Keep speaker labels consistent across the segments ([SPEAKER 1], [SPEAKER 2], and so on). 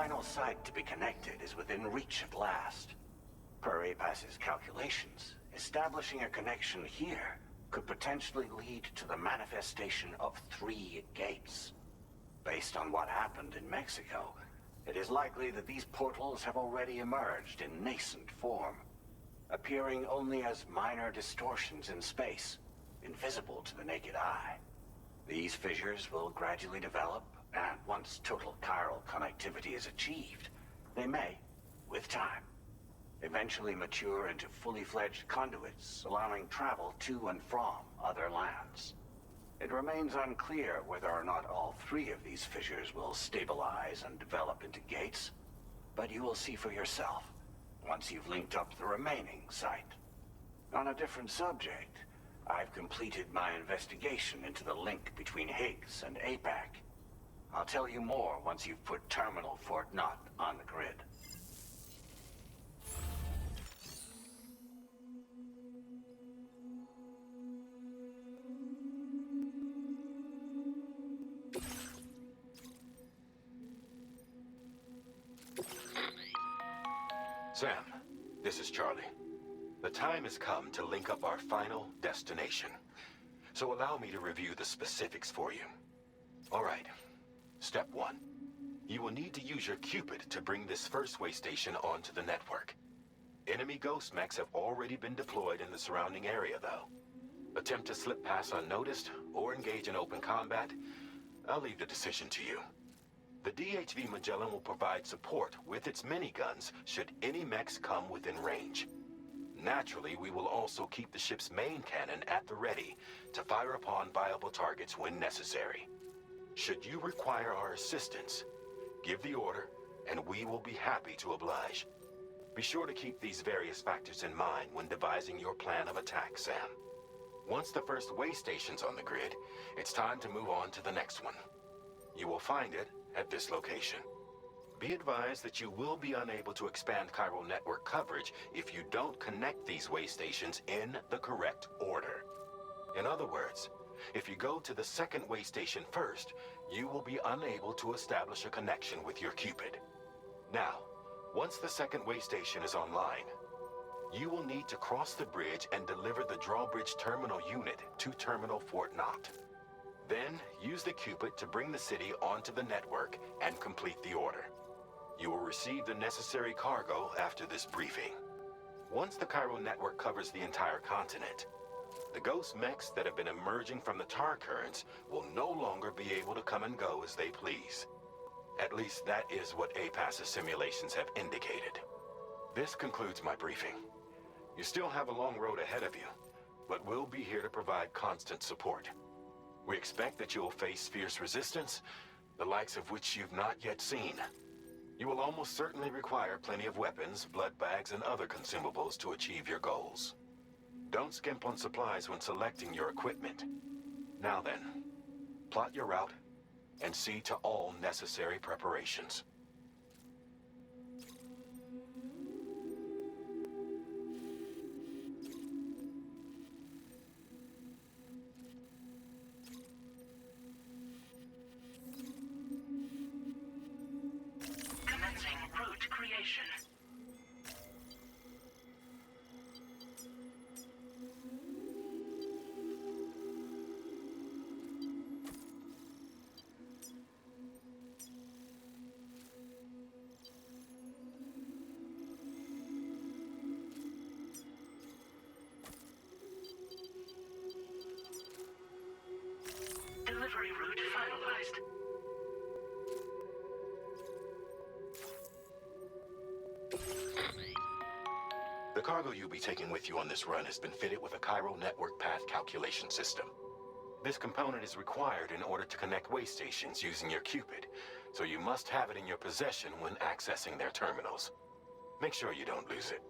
[SPEAKER 1] final site to be connected is within reach at last. Per APAS's calculations, establishing a connection here could potentially lead to the manifestation of 3 gates. Based on what happened in Mexico, it is likely that these portals have already emerged in nascent form, appearing only as minor distortions in space, invisible to the naked eye. These fissures will gradually develop, and once total chiral connectivity is achieved, they may, with time, eventually mature into fully fledged conduits, allowing travel to and from other lands. It remains unclear whether or not all 3 of these fissures will stabilize and develop into gates, but you will see for yourself once you've linked up the remaining site. On a different subject, I've completed my investigation into the link between Higgs and APAC. I'll tell you more once you've put Terminal Fort Knot on the grid.
[SPEAKER 2] Sam, this is Charlie. The time has come to link up our final destination. So allow me to review the specifics for you. All right. Step 1. You will need to use your Cupid to bring this first way station onto the network. Enemy ghost mechs have already been deployed in the surrounding area, though. Attempt to slip past unnoticed or engage in open combat, I'll leave the decision to you. The DHV Magellan will provide support with its miniguns should any mechs come within range. Naturally, we will also keep the ship's main cannon at the ready to fire upon viable targets when necessary. Should you require our assistance, give the order, and we will be happy to oblige. Be sure to keep these various factors in mind when devising your plan of attack, Sam. Once the first way station's on the grid, it's time to move on to the next one. You will find it at this location. Be advised that you will be unable to expand chiral network coverage if you don't connect these way stations in the correct order. In other words, if you go to the second way station first, you will be unable to establish a connection with your Cupid. Now, once the second way station is online, you will need to cross the bridge and deliver the drawbridge terminal unit to Terminal Fort Knot. Then, use the Cupid to bring the city onto the network and complete the order. You will receive the necessary cargo after this briefing. Once the chiral network covers the entire continent, the ghost mechs that have been emerging from the tar currents will no longer be able to come and go as they please. At least that is what APAS's simulations have indicated. This concludes my briefing. You still have a long road ahead of you, but we'll be here to provide constant support. We expect that you will face fierce resistance, the likes of which you've not yet seen. You will almost certainly require plenty of weapons, blood bags, and other consumables to achieve your goals. Don't skimp on supplies when selecting your equipment. Now then, plot your route and see to all necessary preparations.
[SPEAKER 3] Commencing route creation. Delivery route finalized.
[SPEAKER 2] The cargo you'll be taking with you on this run has been fitted with a chiral network path calculation system. This component is required in order to connect way stations using your Cupid, so you must have it in your possession when accessing their terminals. Make sure you don't lose it.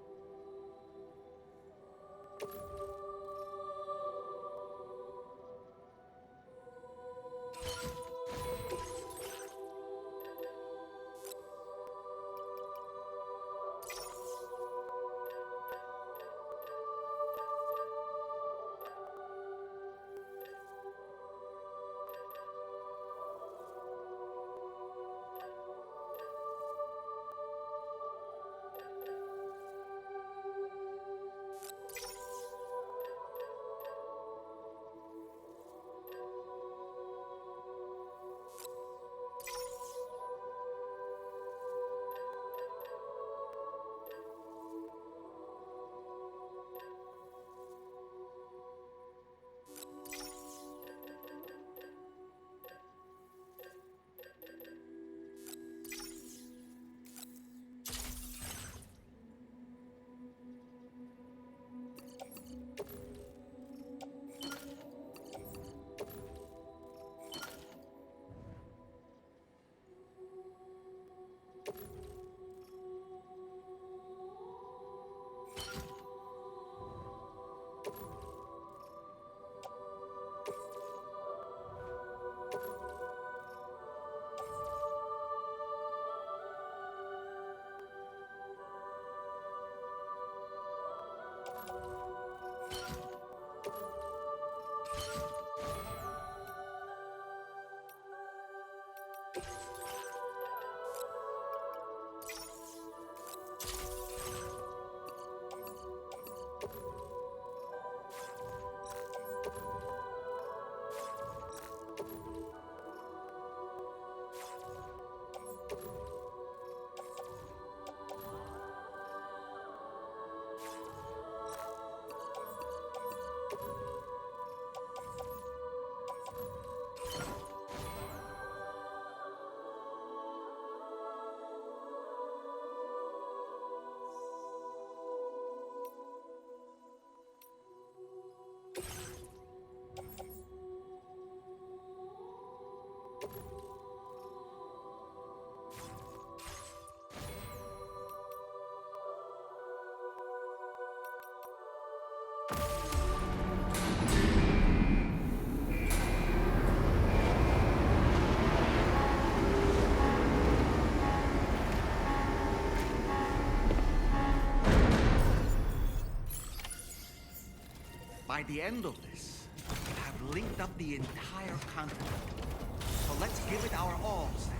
[SPEAKER 4] By the end of this, we'll have linked up the entire continent. So let's give it our all, Sam.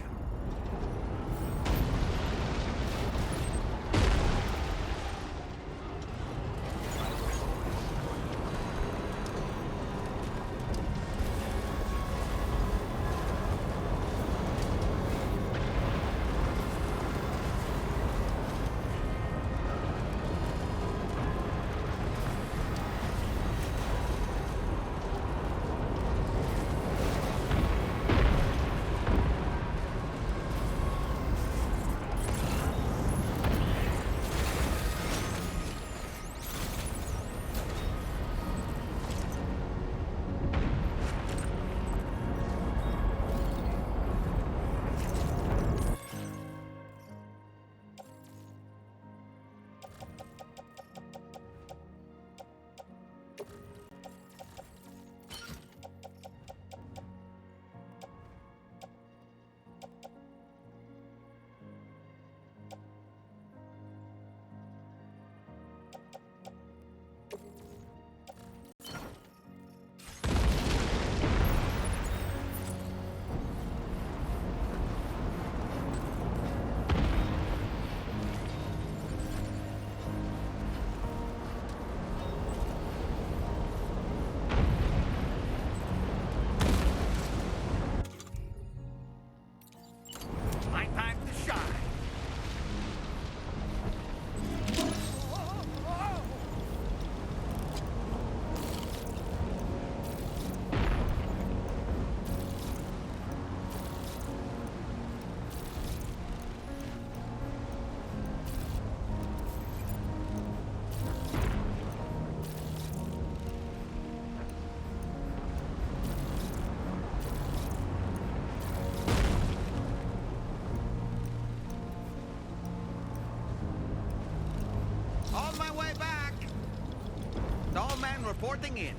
[SPEAKER 4] My time to shine. On my way back. Tall man reporting in.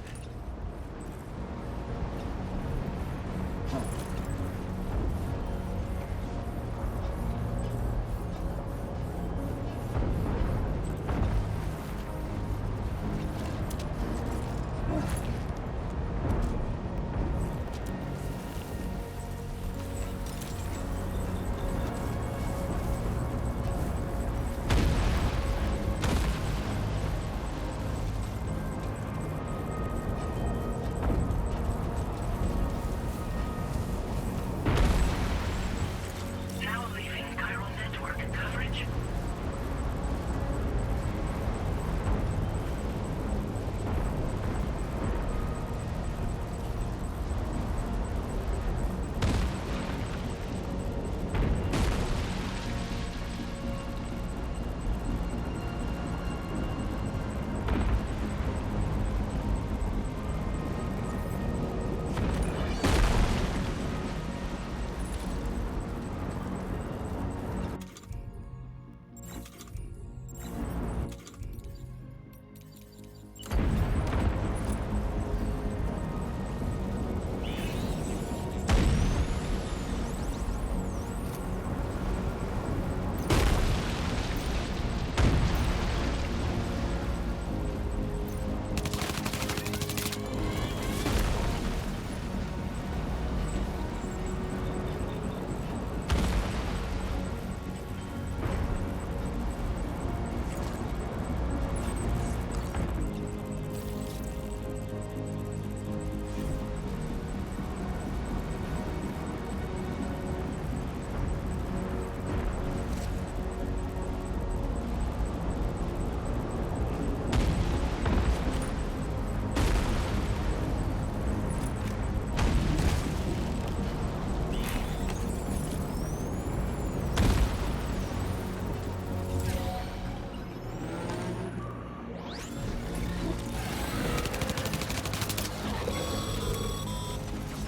[SPEAKER 3] Now leaving chiral network coverage.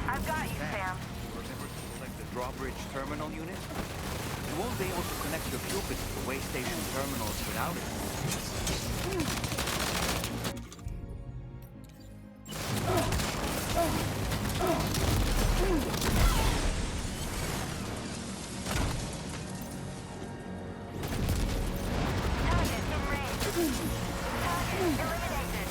[SPEAKER 5] I've got you, Sam.
[SPEAKER 4] Remember to select the drawbridge terminal unit? You won't be able to connect your Cupid to the way station terminals without it.
[SPEAKER 5] Target in range. Target eliminated.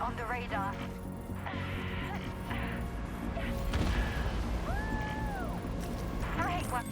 [SPEAKER 5] on the radar. Great one.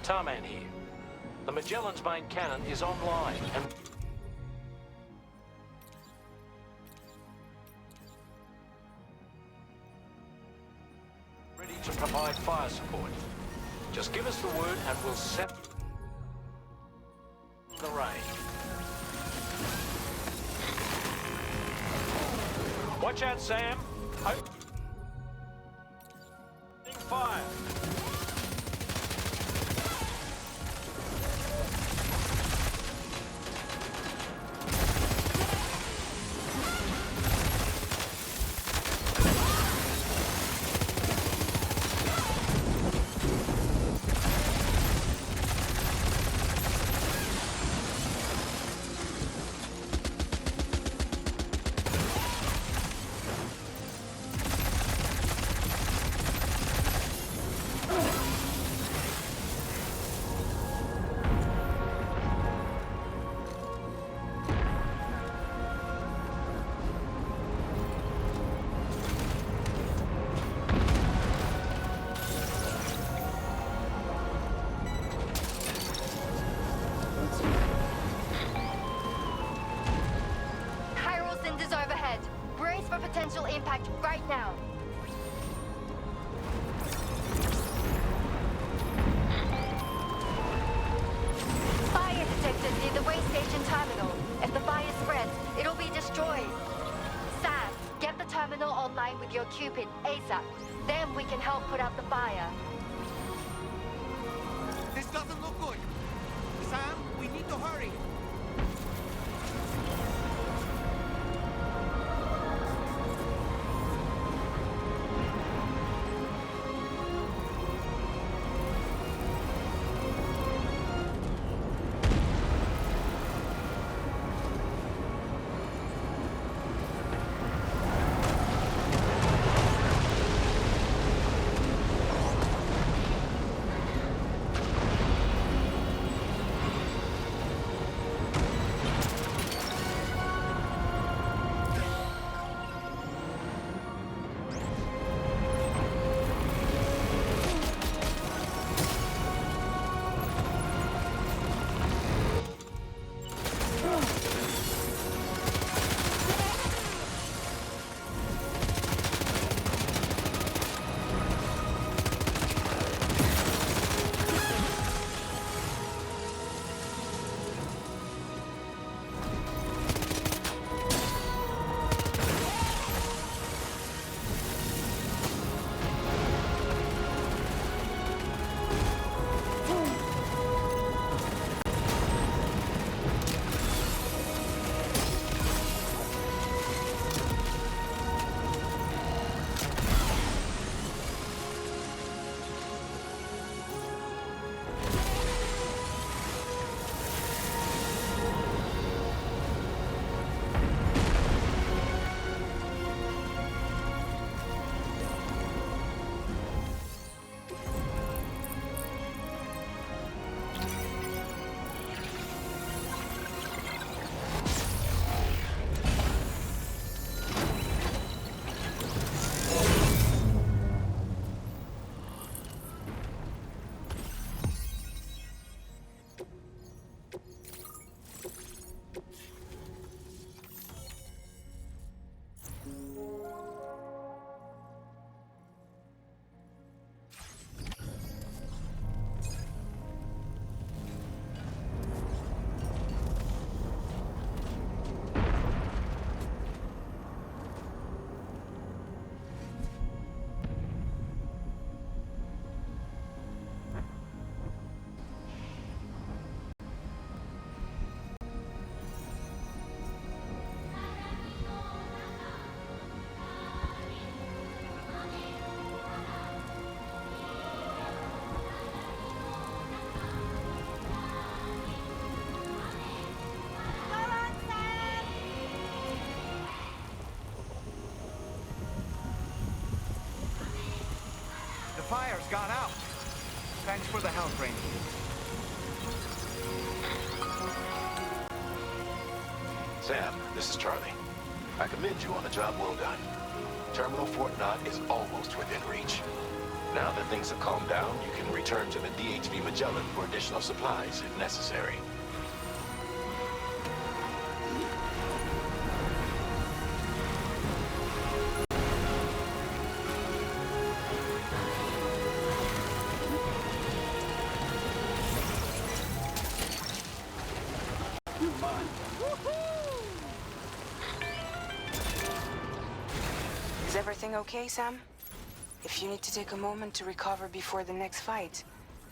[SPEAKER 6] Tarman here. The Magellan's main cannon is online and ready to provide fire support. Just give us the word and we'll set the rain. Watch out, Sam. Opening fire.
[SPEAKER 5] Potential impact right now. Fire detected near the way station terminal. If the fire spreads, it'll be destroyed. Sam, get the terminal online with your Cupid ASAP. Then we can help put out the fire.
[SPEAKER 4] This doesn't look good. Sam, we need to hurry. Fire's gone out. Thanks for the help, Rainy.
[SPEAKER 2] Sam, this is Charlie. I commend you on a job well done. Terminal Fort Knott is almost within reach. Now that things have calmed down, you can return to the DHV Magellan for additional supplies if necessary.
[SPEAKER 7] Is everything okay, Sam? If you need to take a moment to recover before the next fight,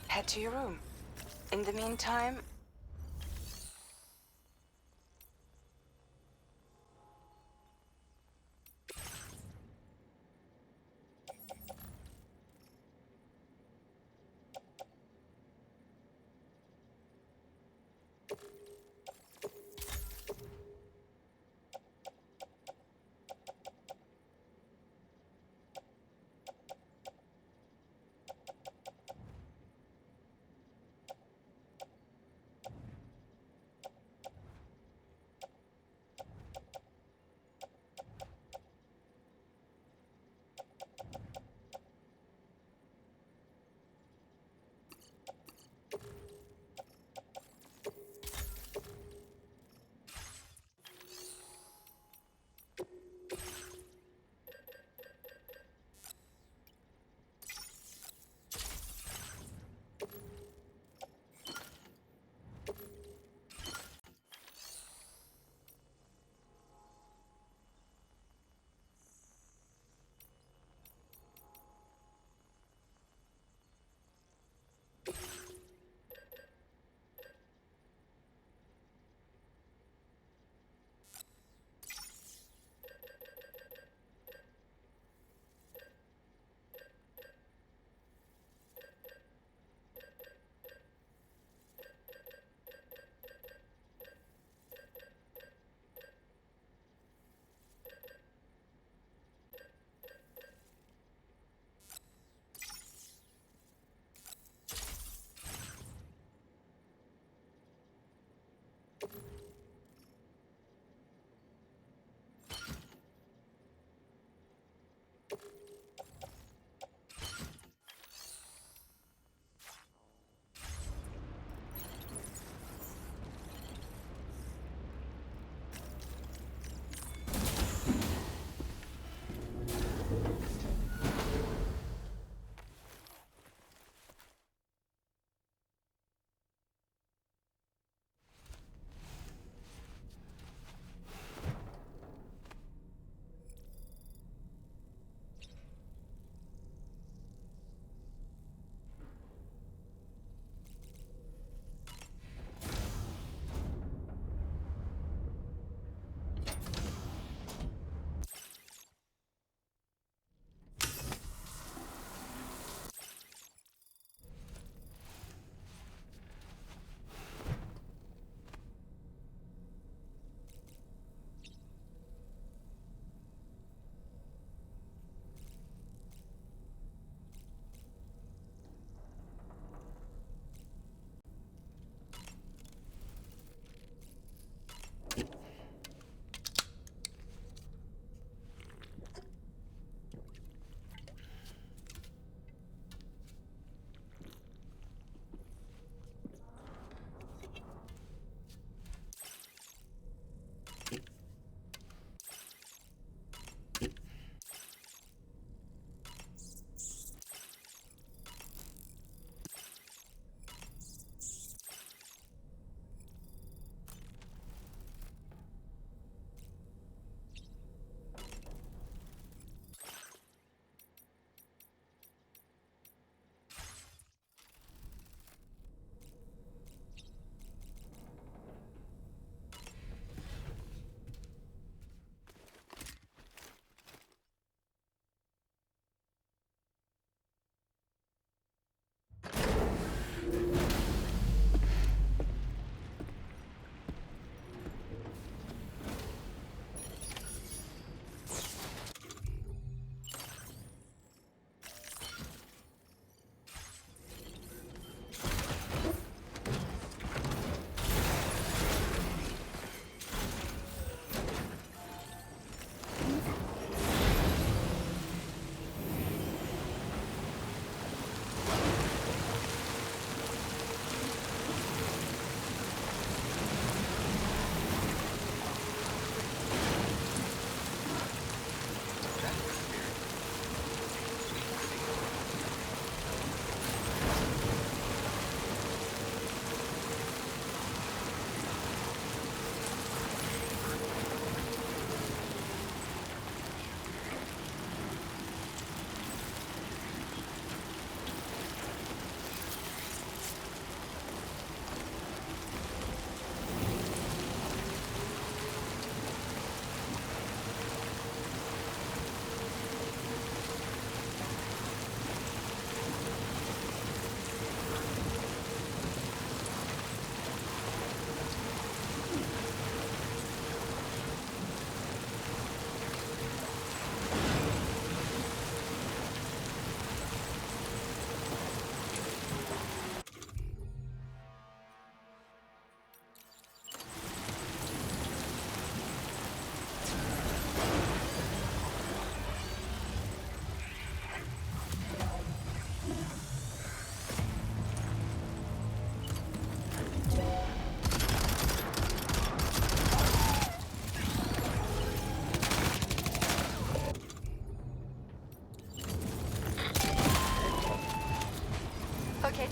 [SPEAKER 7] head to your room. In the meantime...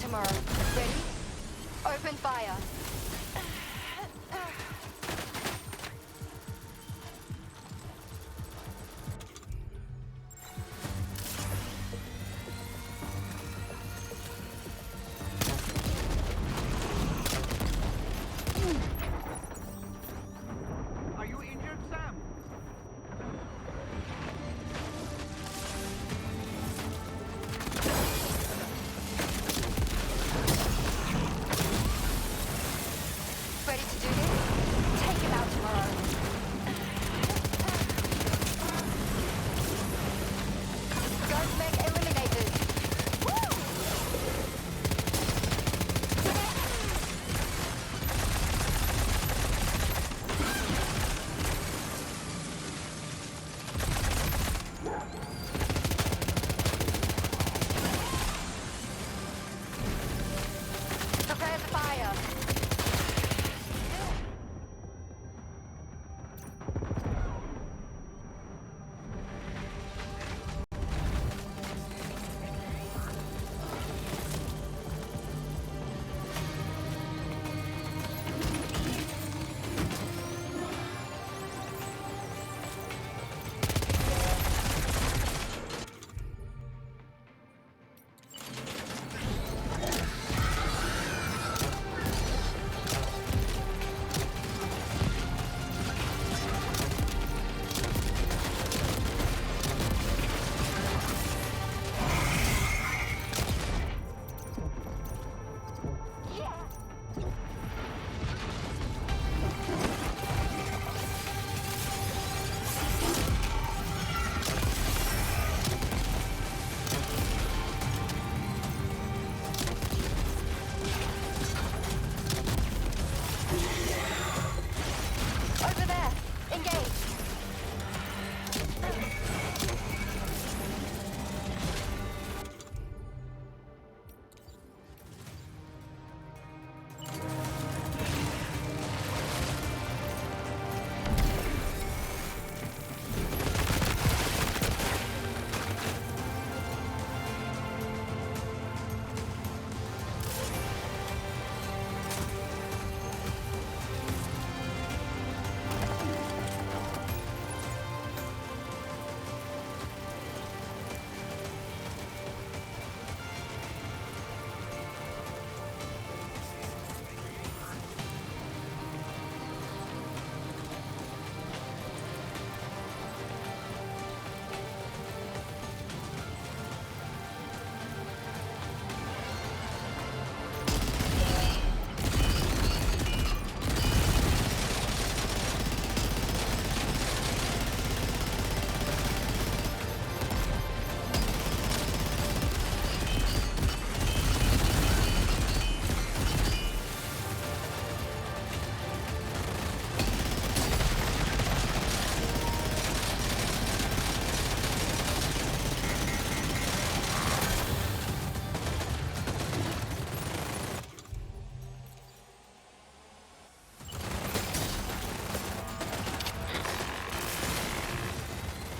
[SPEAKER 5] tomorrow. Ready? Open fire.
[SPEAKER 4] Are you injured, Sam?
[SPEAKER 5] Ready to do this? Take him out tomorrow. Ghost mech eliminated. Woo! Prepare to fire. Over there. Engage.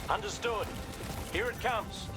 [SPEAKER 6] Understood. Here it comes.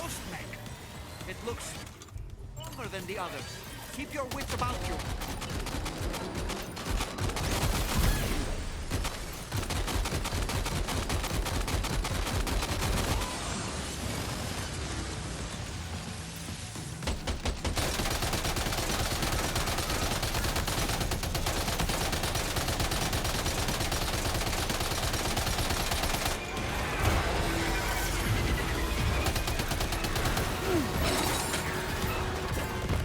[SPEAKER 4] ghost mech. It looks stronger than the others. Keep your wits about you.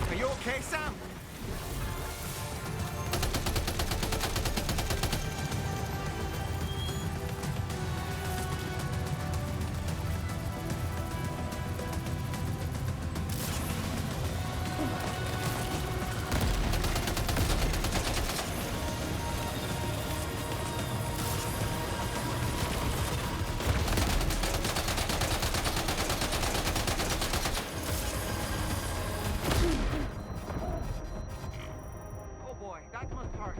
[SPEAKER 4] Are you okay, Sam? Oh boy, that must hurt.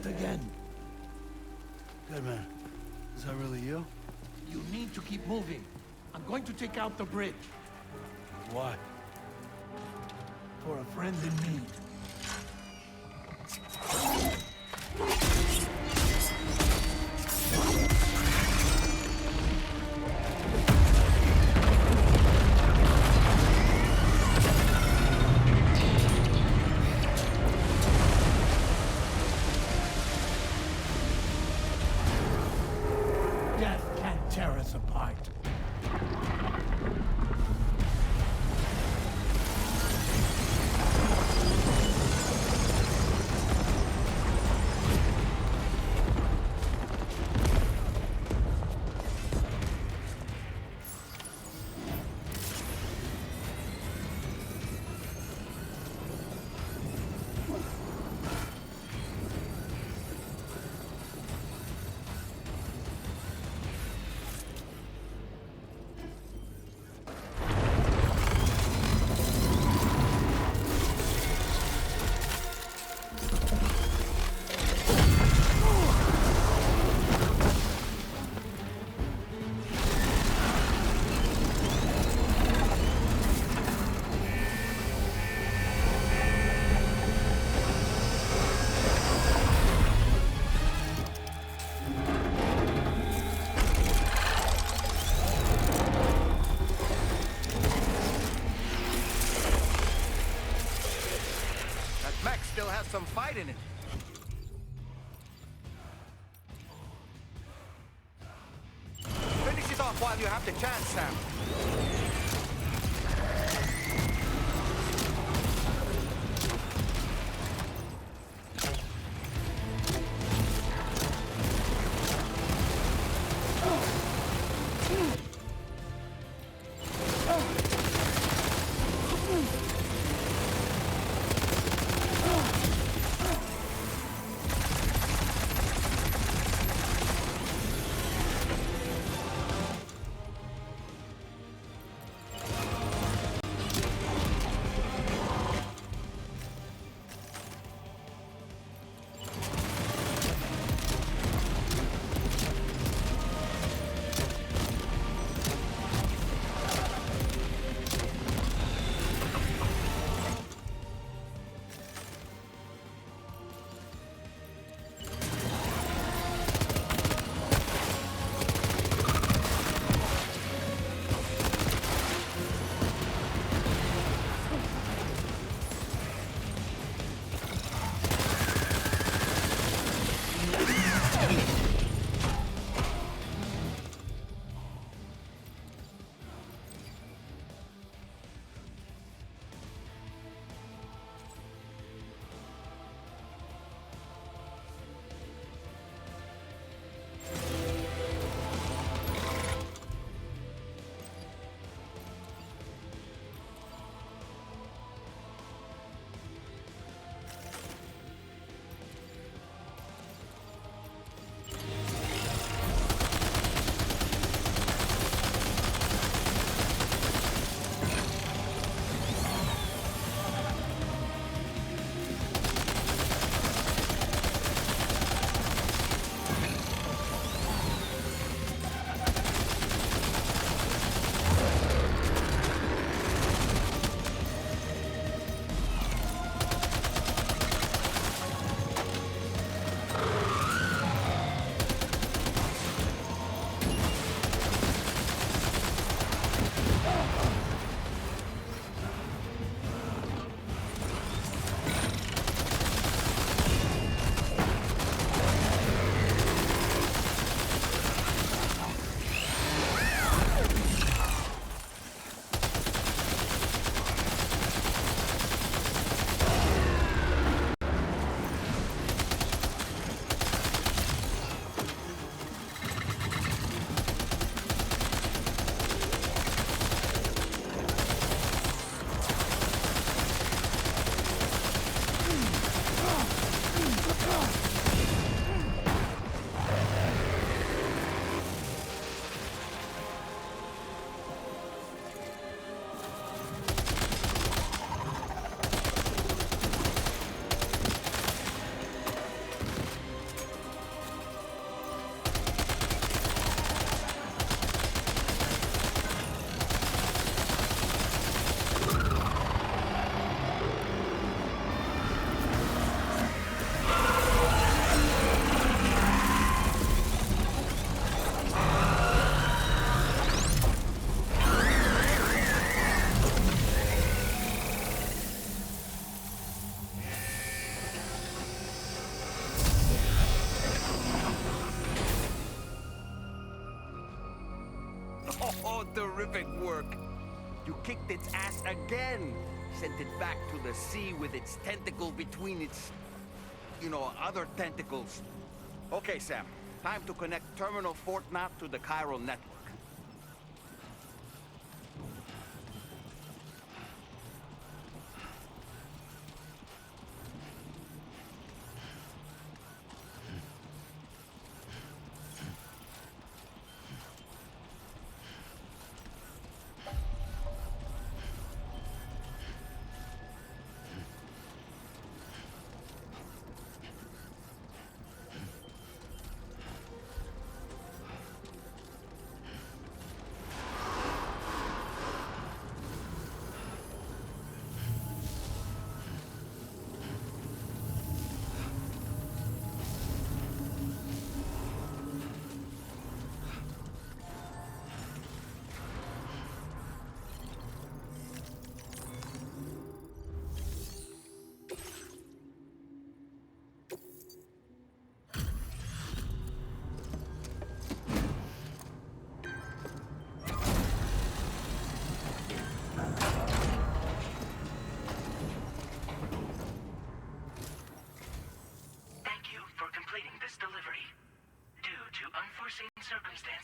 [SPEAKER 8] Again. Good man. Is that really you?
[SPEAKER 9] You need to keep moving. I'm going to take out the bridge.
[SPEAKER 8] Why?
[SPEAKER 9] For a friend in need. Death can't tear us apart.
[SPEAKER 4] some fight in it. Finish it off while you have the chance, Sam. Oh, terrific work. You kicked its ass again. Sent it back to the sea with its tentacle between its, other tentacles. Okay, Sam. Time to connect Terminal Fort Map to the chiral network.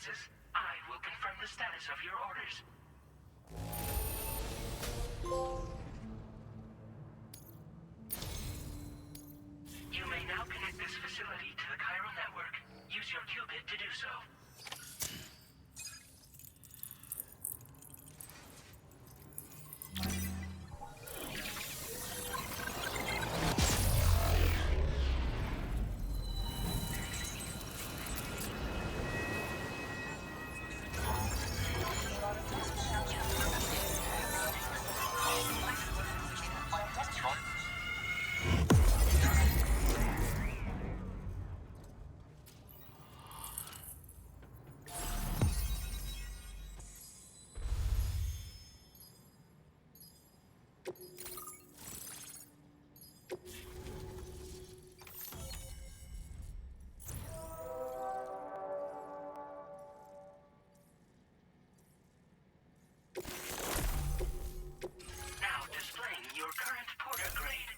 [SPEAKER 3] circumstances, I will confirm the status of your orders. You may now connect this facility to the chiral network. Use your qubit to do so. Now displaying your current Porter grade.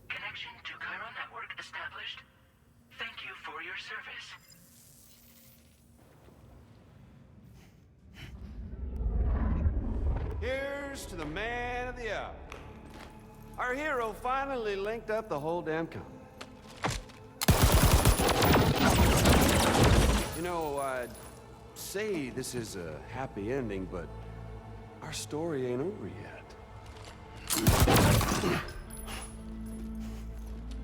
[SPEAKER 3] Connection to chiral network established. Thank you for your service.
[SPEAKER 10] Here's to the man of the hour. Our hero finally linked up the whole damn company. You know, I'd say this is a happy ending, but our story ain't over yet.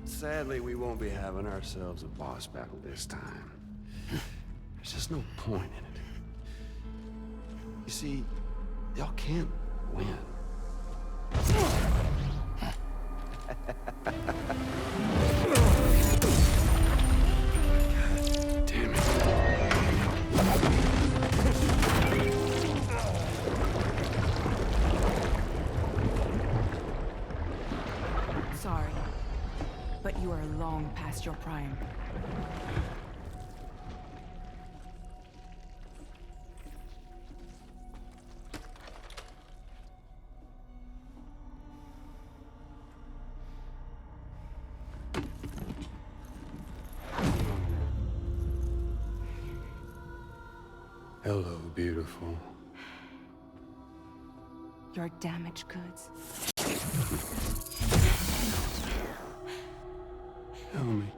[SPEAKER 10] Sadly, we won't be having ourselves a boss battle this time. There's just no point in it. You see, y'all can't win. Damn it.
[SPEAKER 7] Sorry, but you are long past your prime.
[SPEAKER 8] Hello, beautiful.
[SPEAKER 7] Your damaged goods.
[SPEAKER 8] Tell me,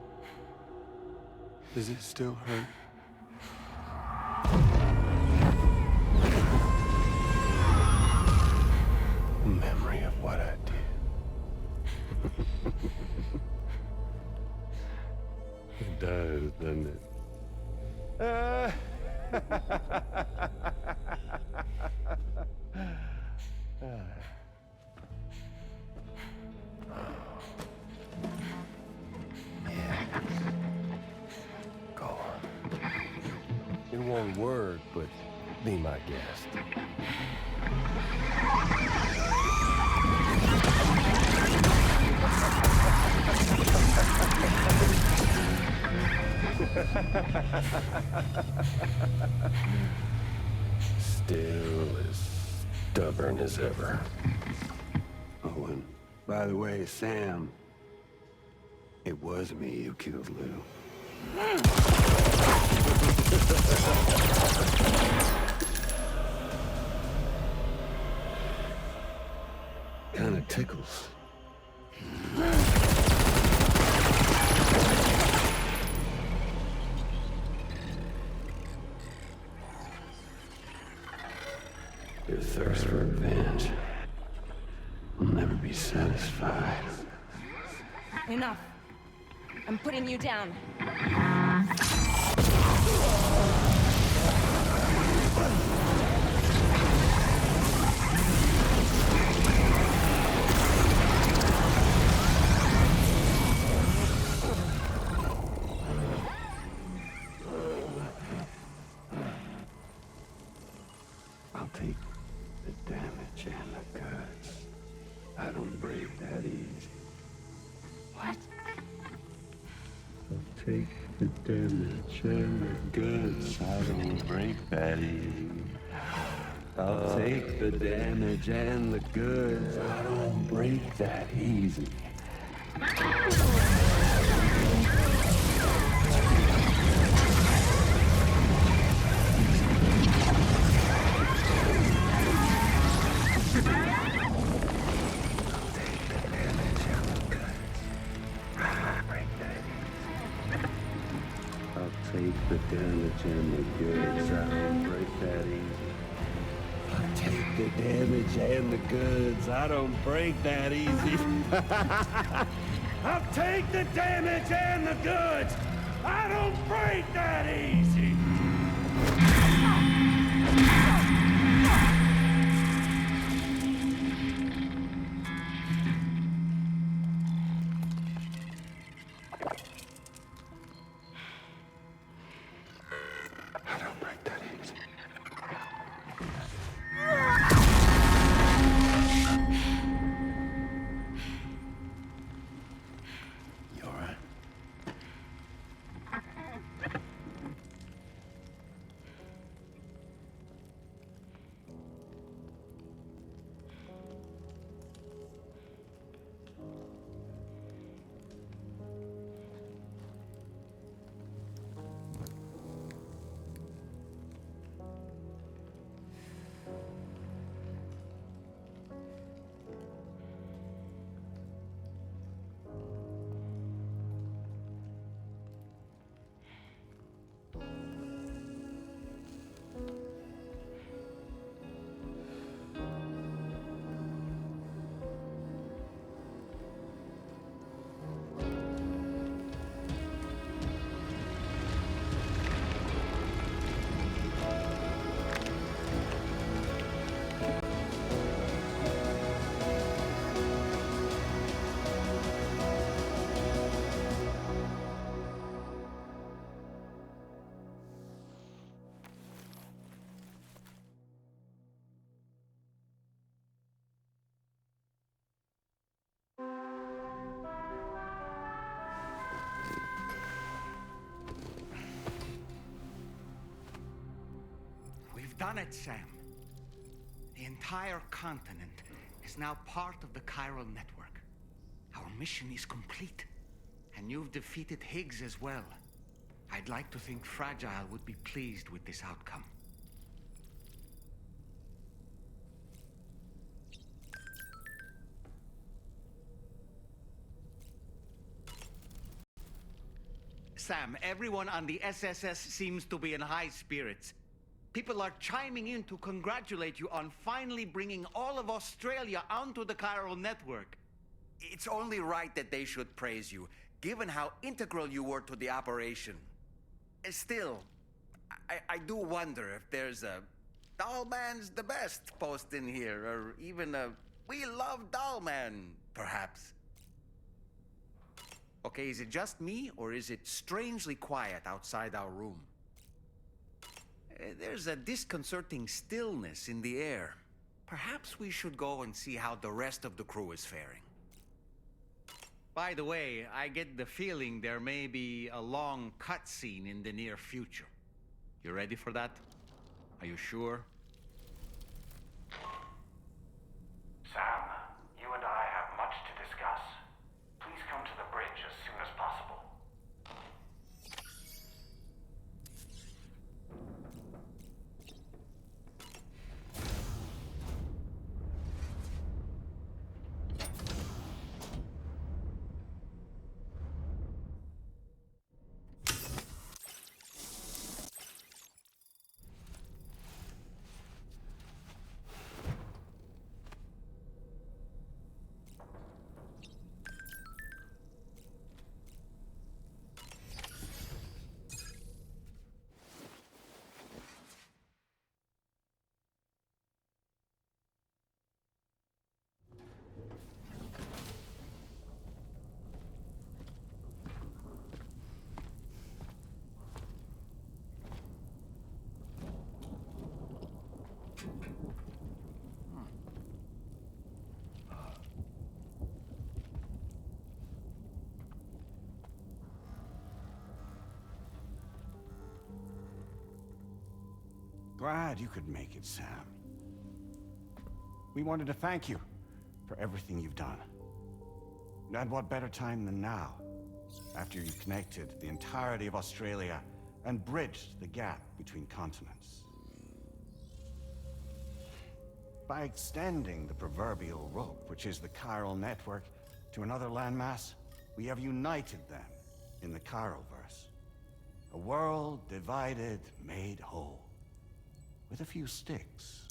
[SPEAKER 8] does it still hurt? A memory of what I did. It does, doesn't it? Go on. In one word, but be my guest. Still as stubborn as ever. Oh, and by the way, Sam, it was me who killed Lou. Kinda tickles. Your thirst for revenge will never be satisfied.
[SPEAKER 7] Enough. I'm putting you down.
[SPEAKER 8] I'll take the damage and the goods. I don't break that easy.
[SPEAKER 7] What?
[SPEAKER 8] I'll take the damage and the goods. I don't break that easy. I'll take the damage and the goods. I don't break that easy. damage and the goods. I don't break that easy. I take the damage and the goods. I don't break that easy. I'll take the damage and the goods. I don't break that easy. I don't break that easy. You all right?
[SPEAKER 4] We've done it, Sam. The entire continent is now part of the chiral network. Our mission is complete. And you've defeated Higgs as well. I'd like to think Fragile would be pleased with this outcome. Sam, everyone on the SSS seems to be in high spirits. People are chiming in to congratulate you on finally bringing all of Australia onto the chiral network. It's only right that they should praise you, given how integral you were to the operation. Still, I do wonder if there's a Dollman's the best post in here, or even a We Love Dollman, perhaps. Okay, is it just me, or is it strangely quiet outside our room? There's a disconcerting stillness in the air. Perhaps we should go and see how the rest of the crew is faring. By the way, I get the feeling there may be a long cutscene in the near future. You ready for that? Are you sure?
[SPEAKER 1] Sam, you and I have much to discuss. Please come to the bridge as soon as possible.
[SPEAKER 11] Glad you could make it, Sam. We wanted to thank you for everything you've done. And what better time than now, after you connected the entirety of Australia and bridged the gap between continents. By extending the proverbial rope, which is the chiral network, to another landmass, we have united them in the Chiralverse. A world divided, made whole. With a few sticks.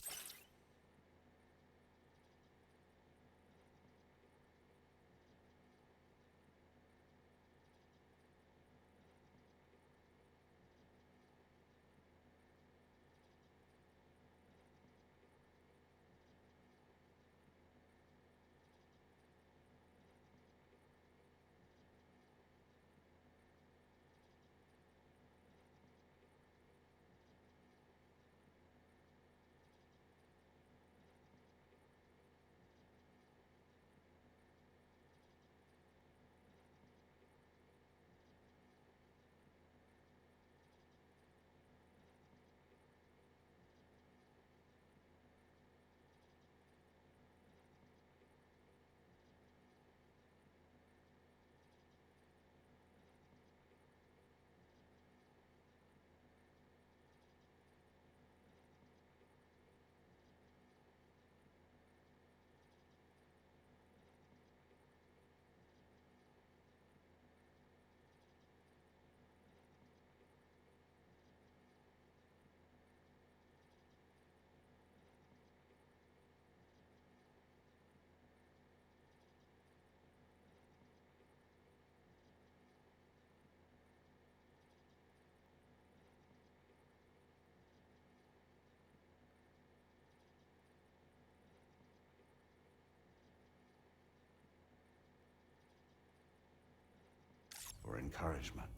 [SPEAKER 11] For encouragement.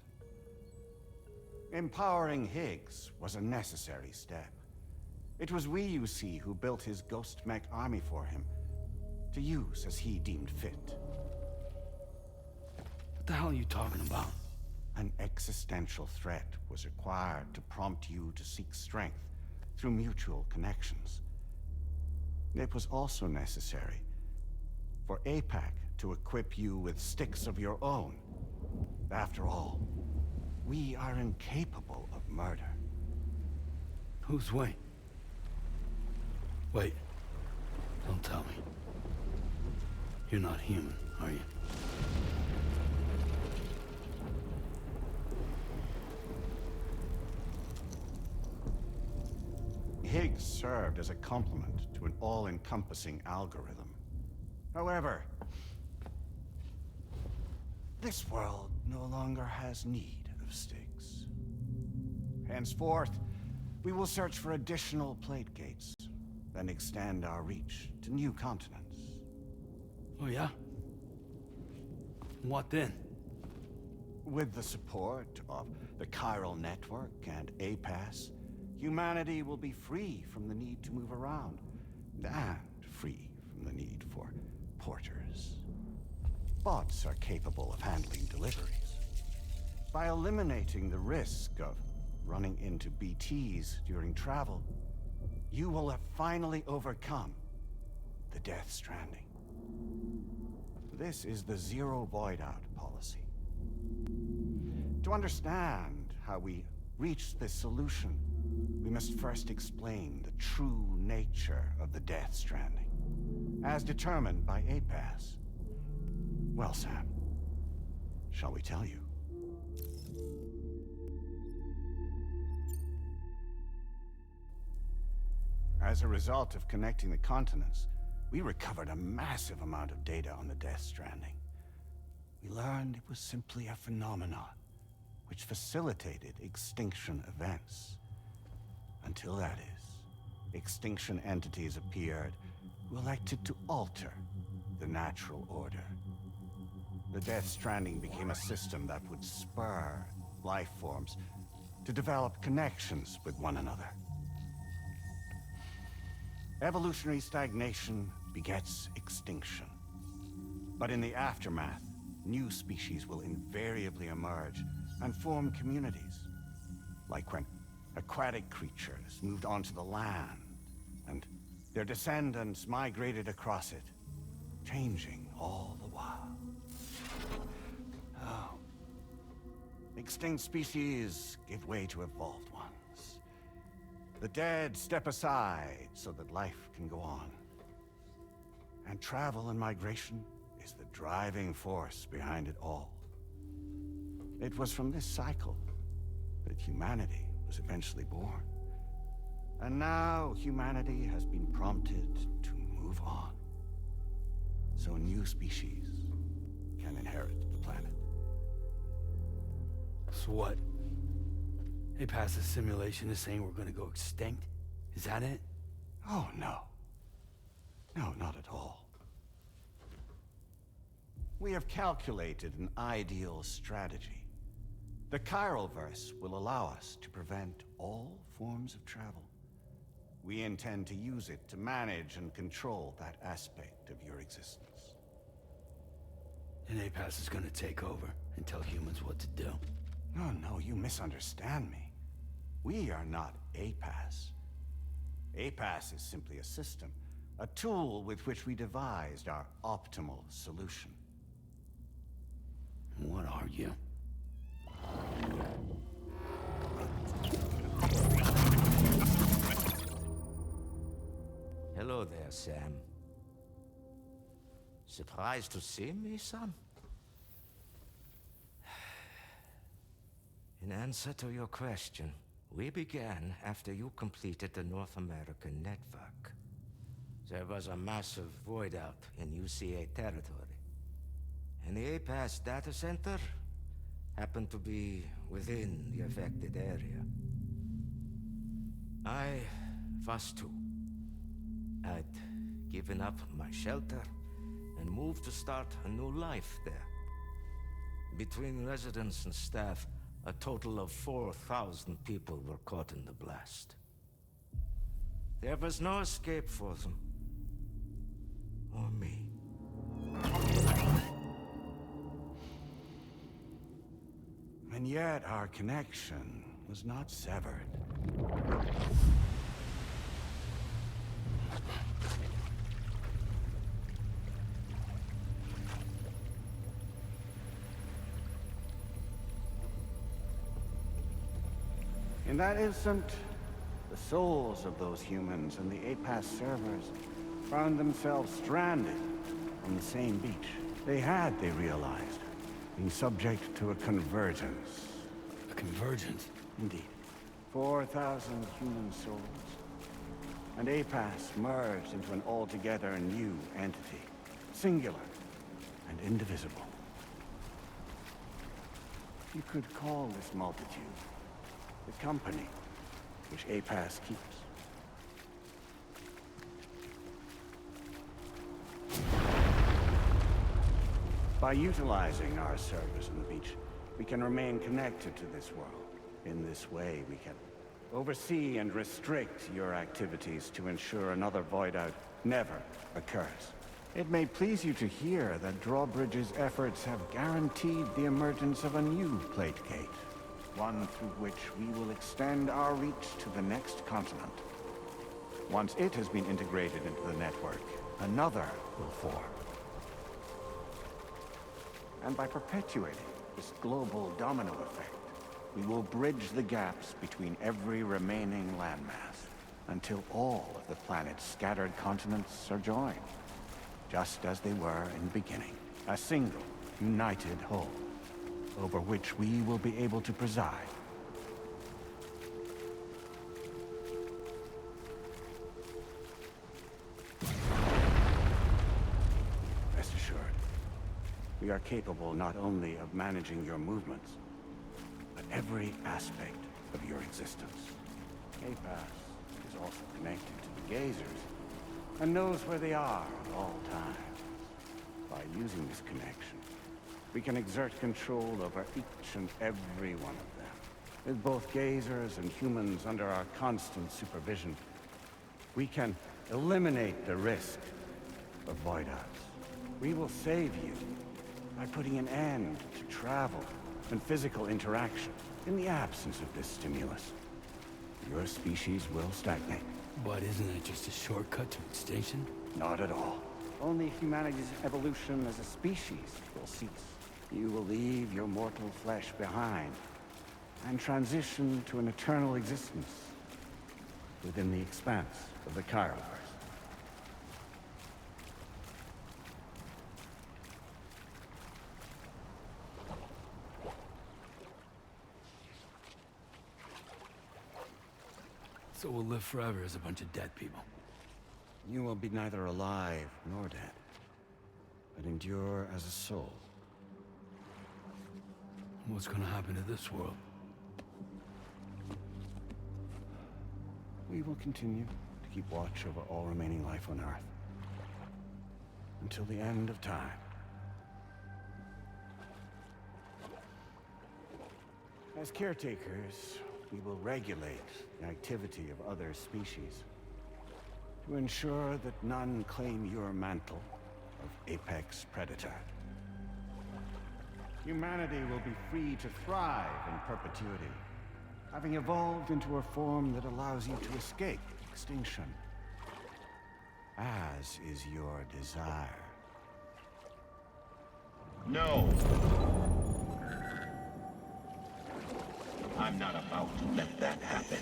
[SPEAKER 11] Empowering Higgs was a necessary step. It was we, you see, who built his ghost mech army for him, to use as he deemed fit.
[SPEAKER 10] What the hell are you talking about?
[SPEAKER 11] An existential threat was required to prompt you to seek strength through mutual connections. It was also necessary for APAC to equip you with sticks of your own. After all, we are incapable of murder.
[SPEAKER 10] Who's we? Wait. Don't tell me. You're not human, are you?
[SPEAKER 11] Higgs served as a complement to an all-encompassing algorithm. However, this world no longer has need of sticks. Henceforth, we will search for additional plate gates, then extend our reach to new continents.
[SPEAKER 10] Oh yeah? What then?
[SPEAKER 11] With the support of the chiral network and APAS, humanity will be free from the need to move around, and free from the need for porters. Bots are capable of handling deliveries. By eliminating the risk of running into BTs during travel, you will have finally overcome the Death Stranding. This is the Zero Void Out policy. To understand how we reach this solution, we must first explain the true nature of the Death Stranding, as determined by APAS. Well, Sam, shall we tell you? As a result of connecting the continents, we recovered a massive amount of data on the Death Stranding. We learned it was simply a phenomenon which facilitated extinction events. Until that is, extinction entities appeared who elected to alter the natural order. The Death Stranding became a system that would spur life forms to develop connections with one another. Evolutionary stagnation begets extinction. But in the aftermath, new species will invariably emerge and form communities. Like when aquatic creatures moved onto the land, and their descendants migrated across it, changing all the while. Oh. Extinct species give way to evolved ones. The dead step aside so that life can go on. And travel and migration is the driving force behind it all. It was from this cycle that humanity was eventually born. And now humanity has been prompted to move on. So new species can inherit the planet.
[SPEAKER 12] So what? APAS's simulation is saying we're gonna go extinct? Is that it?
[SPEAKER 11] Oh, no. No, not at all. We have calculated an ideal strategy. The Chiralverse will allow us to prevent all forms of travel. We intend to use it to manage and control that aspect of your existence.
[SPEAKER 12] And APAS is gonna take over and tell humans what to do.
[SPEAKER 11] No, you misunderstand me. We are not APAS. APAS is simply a system, a tool with which we devised our optimal solution.
[SPEAKER 12] What are you?
[SPEAKER 13] Hello there, Sam. Surprised to see me, son? In answer to your question, we began after you completed the North American network. There was a massive void out in UCA territory, and the APAS data center happened to be within the affected area. I was too. I'd given up my shelter and moved to start a new life there. Between residents and staff, a total of 4,000 people were caught in the blast. There was no escape for them. Or me.
[SPEAKER 11] And yet our connection was not severed. In that instant, the souls of those humans and the APAS servers found themselves stranded on the same beach. They realized, being subject to a convergence.
[SPEAKER 12] A convergence?
[SPEAKER 11] Indeed. 4,000 human souls. And APAS merged into an altogether new entity. Singular and indivisible. You could call this multitude the company which APAS keeps. By utilizing our servers on the beach, we can remain connected to this world. In this way, we can oversee and restrict your activities to ensure another void out never occurs. It may please you to hear that Drawbridge's efforts have guaranteed the emergence of a new plate gate. One through which we will extend our reach to the next continent. Once it has been integrated into the network, another will form. And by perpetuating this global domino effect, we will bridge the gaps between every remaining landmass until all of the planet's scattered continents are joined, just as they were in the beginning. A single, united whole, over which we will be able to preside. Rest assured, we are capable not only of managing your movements, but every aspect of your existence. APAS is also connected to the Gazers, and knows where they are at all times. By using this connection, we can exert control over each and every one of them. With both Gazers and humans under our constant supervision, we can eliminate the risk of void-outs. We will save you by putting an end to travel and physical interaction. In the absence of this stimulus, your species will stagnate.
[SPEAKER 12] But isn't it just a shortcut to extinction?
[SPEAKER 11] Not at all. Only humanity's evolution as a species will cease. You will leave your mortal flesh behind and transition to an eternal existence within the expanse of the Chiralverse.
[SPEAKER 12] So we'll live forever as a bunch of dead people.
[SPEAKER 11] You will be neither alive nor dead, but endure as a soul.
[SPEAKER 12] What's gonna happen to this world?
[SPEAKER 11] We will continue to keep watch over all remaining life on Earth. Until the end of time. As caretakers, we will regulate the activity of other species to ensure that none claim your mantle of apex predator. Humanity will be free to thrive in perpetuity, having evolved into a form that allows you to escape extinction, as is your desire.
[SPEAKER 2] No! I'm not about to let that happen.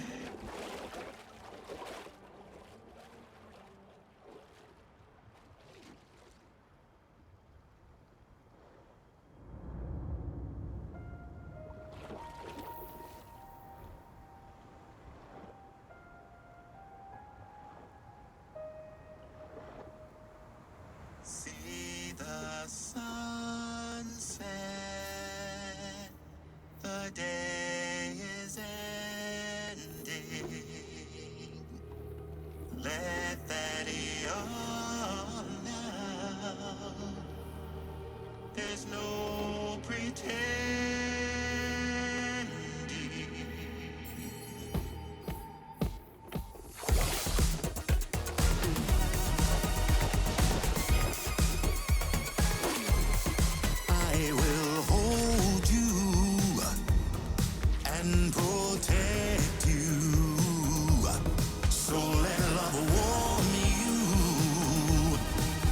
[SPEAKER 14] See the sunset, the day is ending. Let that yawn now. There's no pretending. I will hold you and protect you. So let love warm you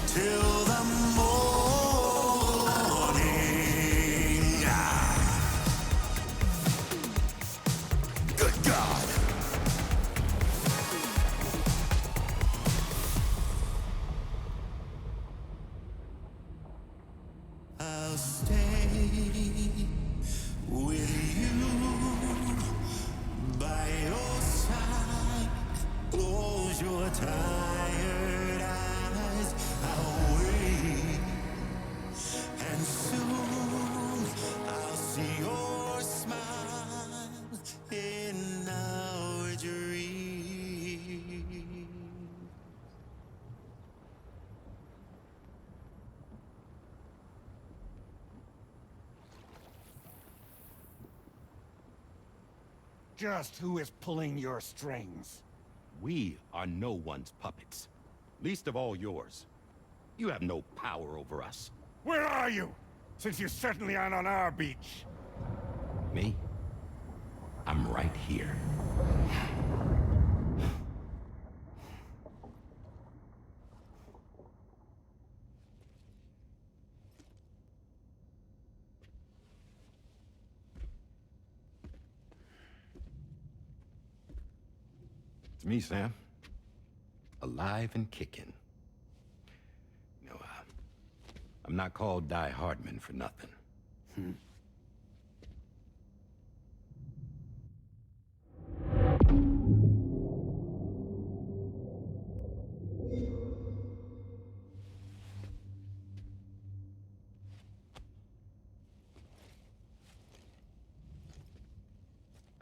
[SPEAKER 14] till the morning. Good God. I'll stay with you by your side. Close your tired eyes. I'll wait, and soon I'll see your smile in our dream.
[SPEAKER 11] Just who is pulling your strings?
[SPEAKER 2] We are no one's puppets. Least of all yours. You have no power over us.
[SPEAKER 11] Where are you? Since you certainly aren't on our beach.
[SPEAKER 2] Me? I'm right here. It's me, Sam. Alive and kicking. You know, I'm not called Die Hardman for nothing.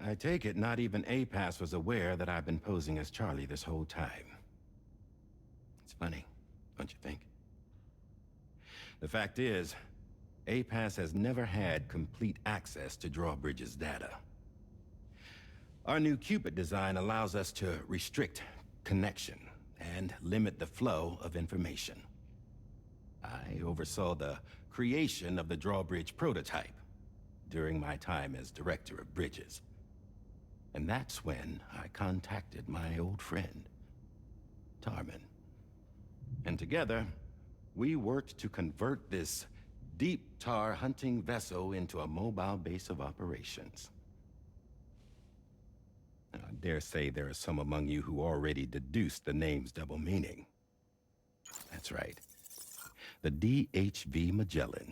[SPEAKER 2] I take it not even APAS was aware that I've been posing as Charlie this whole time. It's funny, don't you think? The fact is, APAS has never had complete access to Drawbridge's data. Our new Cupid design allows us to restrict connection and limit the flow of information. I oversaw the creation of the Drawbridge prototype during my time as Director of Bridges. And that's when I contacted my old friend, Tarman. And together, we worked to convert this deep tar hunting vessel into a mobile base of operations. I dare say there are some among you who already deduced the name's double meaning. That's right. The DHV Magellan.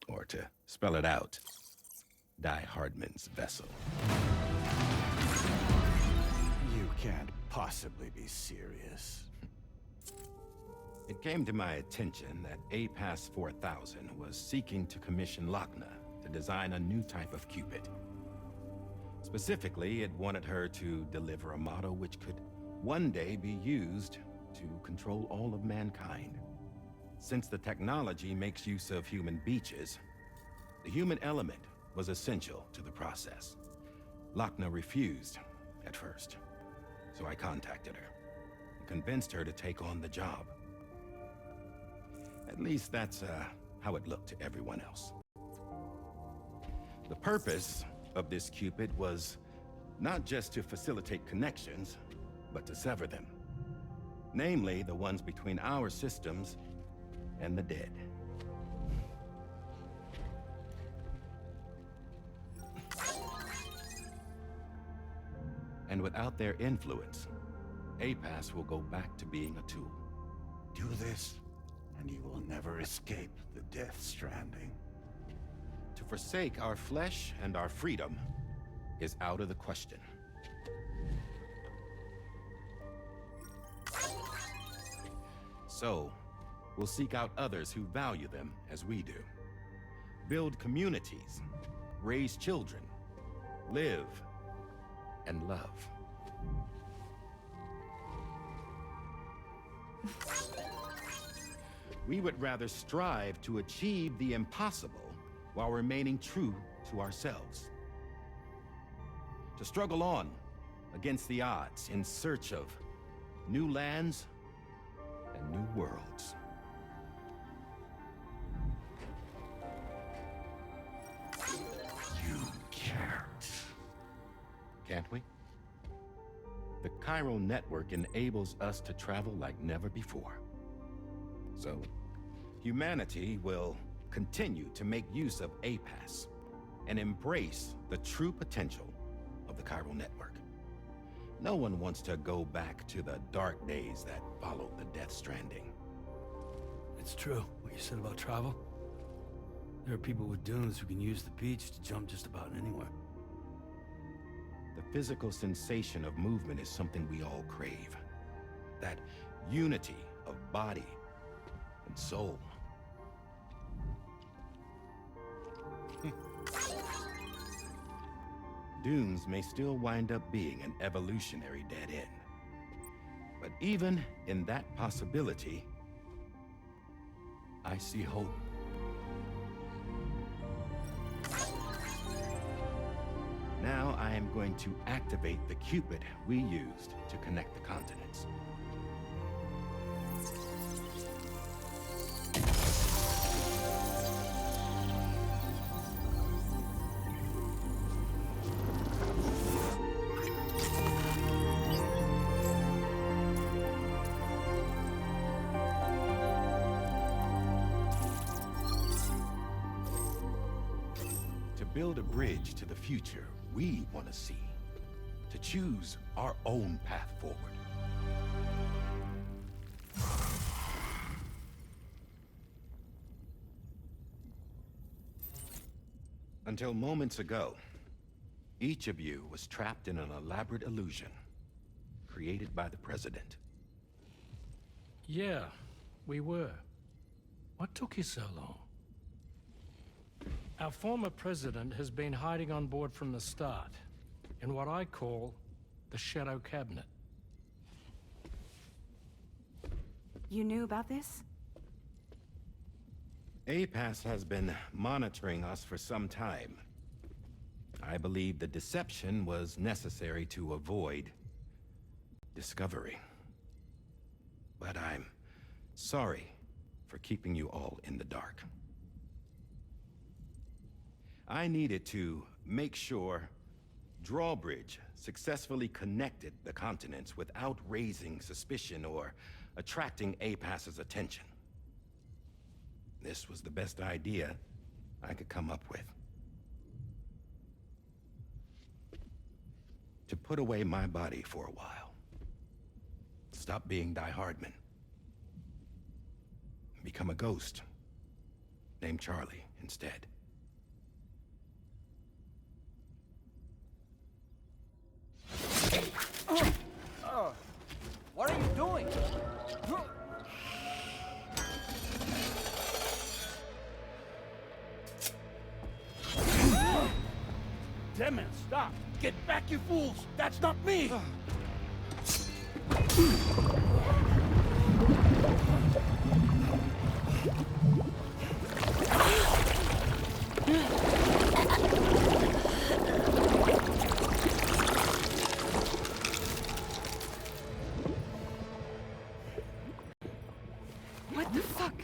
[SPEAKER 2] Or to spell it out, Die Hardman's vessel.
[SPEAKER 11] You can't possibly be serious.
[SPEAKER 2] It came to my attention that APAS 4000 was seeking to commission Lochna to design a new type of Cupid. Specifically, it wanted her to deliver a model which could one day be used to control all of mankind. Since the technology makes use of human beaches, the human element was essential to the process. Lochna refused at first, so I contacted her and convinced her to take on the job. At least that's how it looked to everyone else. The purpose of this Cupid was not just to facilitate connections, but to sever them. Namely, the ones between our systems and the dead. And without their influence, APAS will go back to being a tool.
[SPEAKER 11] Do this, and you will never escape the death stranding.
[SPEAKER 2] To forsake our flesh and our freedom is out of the question. So, we'll seek out others who value them as we do. Build communities, raise children, live, and love. We would rather strive to achieve the impossible while remaining true to ourselves. To struggle on against the odds in search of new lands and new worlds.
[SPEAKER 11] You can't.
[SPEAKER 2] Can't we? The chiral network enables us to travel like never before. So, humanity will continue to make use of APAS and embrace the true potential of the chiral network. No one wants to go back to the dark days that followed the death stranding.
[SPEAKER 12] It's true, what you said about travel. There are people with dunes who can use the beach to jump just about anywhere.
[SPEAKER 2] The physical sensation of movement is something we all crave. That unity of body and soul. Dunes may still wind up being an evolutionary dead end. But even in that possibility, I see hope. Now I am going to activate the Cupid we used to connect the continents. To build a bridge to the future we want to see, to choose our own path forward. Until moments ago, each of you was trapped in an elaborate illusion created by the President.
[SPEAKER 9] Yeah, we were. What took you so long? Our former president has been hiding on board from the start, in what I call the Shadow Cabinet.
[SPEAKER 7] You knew about this?
[SPEAKER 2] APAS has been monitoring us for some time. I believe the deception was necessary to avoid discovery. But I'm sorry for keeping you all in the dark. I needed to make sure Drawbridge successfully connected the continents without raising suspicion or attracting APAS's attention. This was the best idea I could come up with. To put away my body for a while. Stop being Die Hardman. Become a ghost. Named Charlie instead.
[SPEAKER 12] man, stop! Get back, you fools! That's not me!
[SPEAKER 7] What the fuck?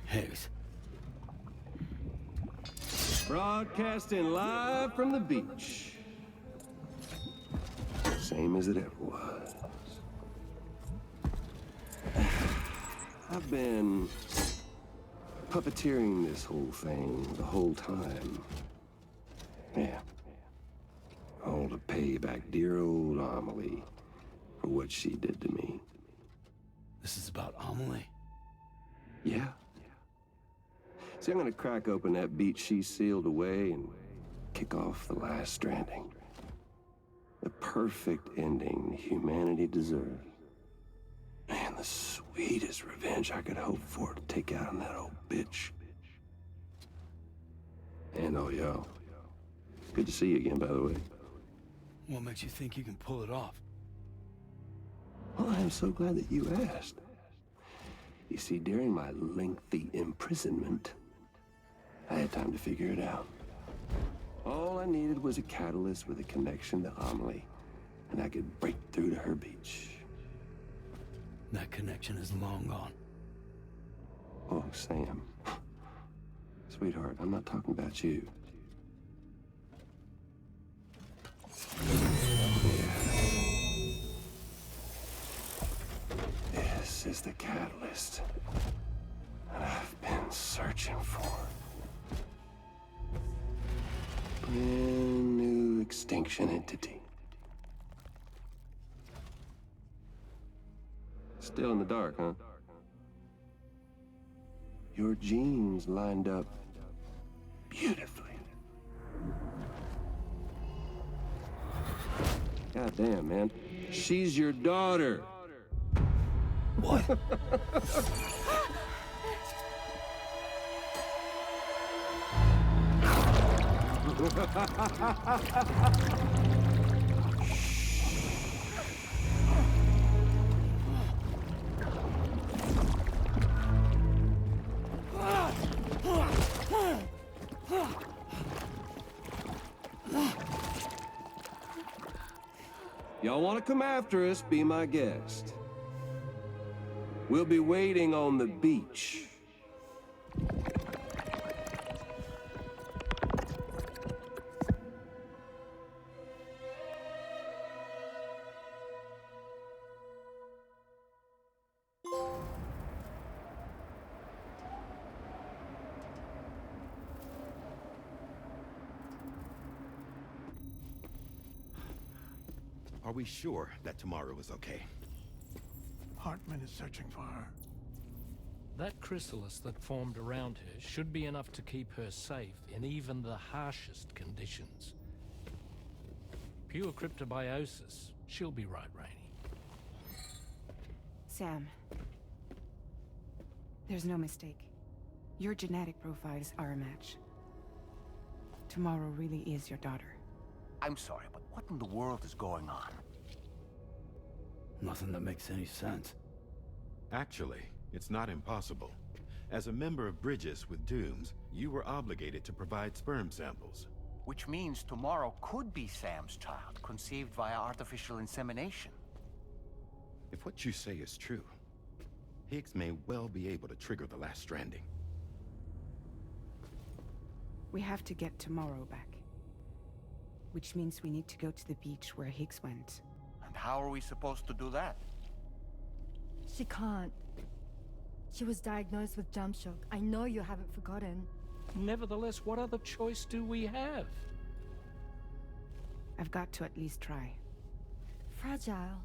[SPEAKER 12] Higgs.
[SPEAKER 10] Broadcasting live from the beach. Same as it ever was. I've been puppeteering this whole thing the whole time. Yeah. All to pay back dear old Amelie for what she did to me.
[SPEAKER 12] This is about Amelie?
[SPEAKER 10] Yeah. See, I'm gonna crack open that beach she sealed away and kick off the last Stranding. The perfect ending humanity deserves. Man, the sweetest revenge I could hope for to take out on that old bitch. And oh, y'all. Good to see you again, by the way.
[SPEAKER 12] What makes you think you can pull it off?
[SPEAKER 10] Well, I am so glad that you asked. You see, during my lengthy imprisonment, I had time to figure it out. All I needed was a catalyst with a connection to Amelie, and I could break through to her beach.
[SPEAKER 12] That connection is long gone.
[SPEAKER 10] Oh, Sam. Sweetheart, I'm not talking about you. This is the catalyst that I've been searching for. Brand new extinction entity. Still in the dark, huh? Your genes lined up beautifully. God damn, man. She's your daughter.
[SPEAKER 12] What?
[SPEAKER 10] Y'all want to come after us, be my guest. We'll be waiting on the beach.
[SPEAKER 2] Are we sure that tomorrow is okay?
[SPEAKER 15] Hartman is searching for her.
[SPEAKER 9] That chrysalis that formed around her should be enough to keep her safe in even the harshest conditions. Pure cryptobiosis. She'll be right, Rainey.
[SPEAKER 7] Sam. There's no mistake. Your genetic profiles are a match. Tomorrow really is your daughter.
[SPEAKER 4] I'm sorry, but what in the world is going on?
[SPEAKER 12] Nothing that makes any sense.
[SPEAKER 2] Actually, it's not impossible. As a member of Bridges with Dooms, you were obligated to provide sperm samples.
[SPEAKER 4] Which means tomorrow could be Sam's child, conceived via artificial insemination.
[SPEAKER 2] If what you say is true, Higgs may well be able to trigger the last Stranding.
[SPEAKER 7] We have to get tomorrow back. Which means we need to go to the beach where Higgs went.
[SPEAKER 4] And how are we supposed to do that?
[SPEAKER 16] She can't. She was diagnosed with jump shock. I know you haven't forgotten.
[SPEAKER 9] Nevertheless, what other choice do we have?
[SPEAKER 7] I've got to at least try.
[SPEAKER 16] Fragile.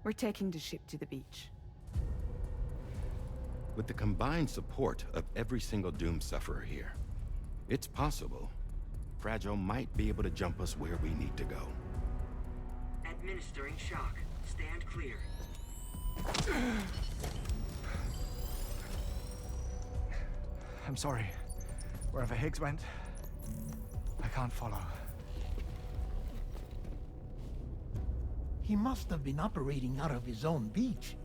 [SPEAKER 7] We're taking the ship to the beach.
[SPEAKER 2] With the combined support of every single Doom sufferer here, it's possible fragile might be able to jump us where we need to go.
[SPEAKER 3] Administering shock. Stand clear.
[SPEAKER 17] I'm sorry. Wherever Higgs went, I can't follow.
[SPEAKER 15] He must have been operating out of his own beach,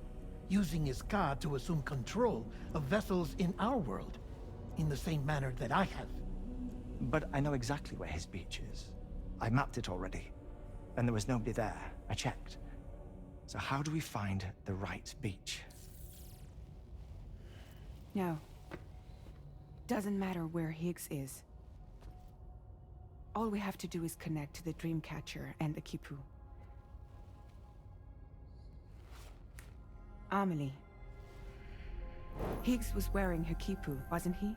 [SPEAKER 15] using his car to assume control of vessels in our world, in the same manner that I have.
[SPEAKER 17] But I know exactly where his beach is. I mapped it already, and there was nobody there. I checked. So how do we find the right beach?
[SPEAKER 7] No. Doesn't matter where Higgs is. All we have to do is connect to the Dreamcatcher and the Kipu. Amelie. Higgs was wearing her Kipu, wasn't he?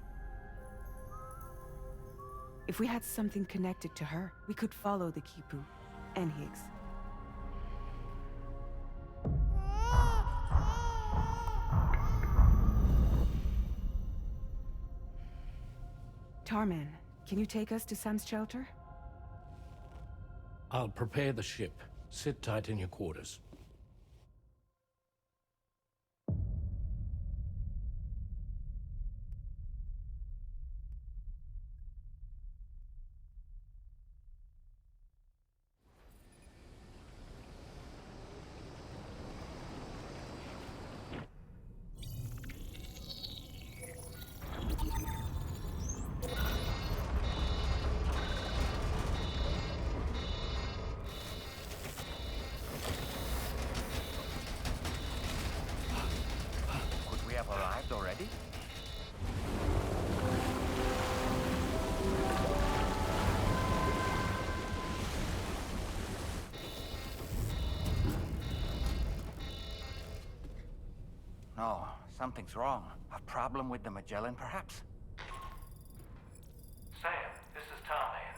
[SPEAKER 7] If we had something connected to her, we could follow the Kipu and Higgs. Tarman, can you take us to Sam's shelter?
[SPEAKER 9] I'll prepare the ship. Sit tight in your quarters.
[SPEAKER 4] Arrived already? No, something's wrong. A problem with the Magellan, perhaps?
[SPEAKER 18] Sam, this is Tarman.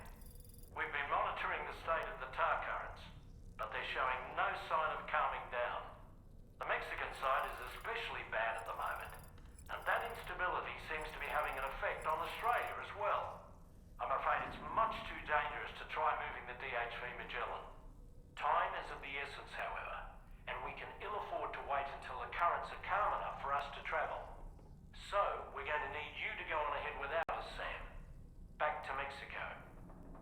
[SPEAKER 18] We've been monitoring the state of the tar currents, but they're showing no sign of calming down. The Mexican side is especially bad at the moment, and that instability seems to be having an effect on Australia as well. I'm afraid it's much too dangerous to try moving the DHV Magellan. Time is of the essence, however, and we can ill afford to wait until the currents are calm enough for us to travel. So, we're going to need you to go on ahead without us, Sam. Back to Mexico.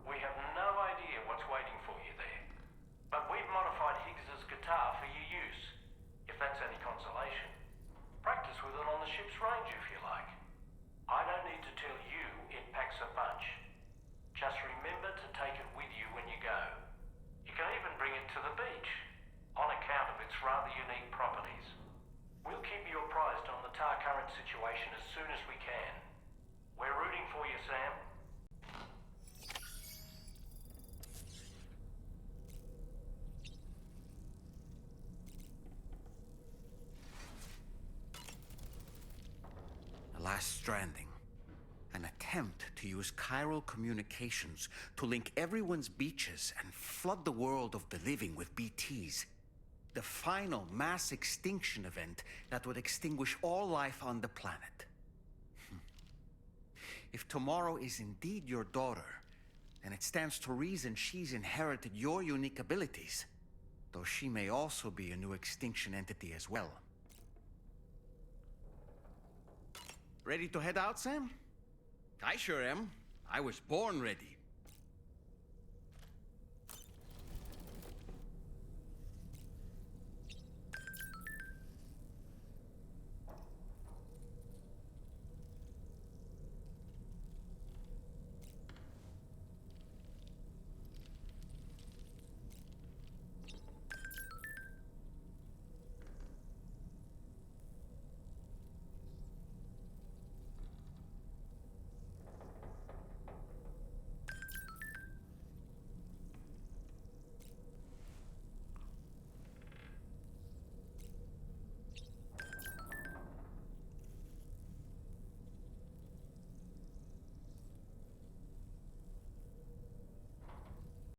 [SPEAKER 18] We have no idea what's waiting for you there, but we've modified Higgs's guitar for your use, if that's any consolation. Practice with it on the ship's range if you like. I don't need to tell you it packs a punch. Just remember to take it with you when you go. You can even bring it to the beach, on account of its rather unique properties. We'll keep you apprised on the tar current situation as soon as we can. We're rooting for you, Sam.
[SPEAKER 4] The last Stranding. An attempt to use chiral communications to link everyone's beaches and flood the world of the living with BTs. The final mass extinction event that would extinguish all life on the planet. If tomorrow is indeed your daughter, then it stands to reason she's inherited your unique abilities, though she may also be a new extinction entity as well. Ready to head out, Sam? I sure am. I was born ready.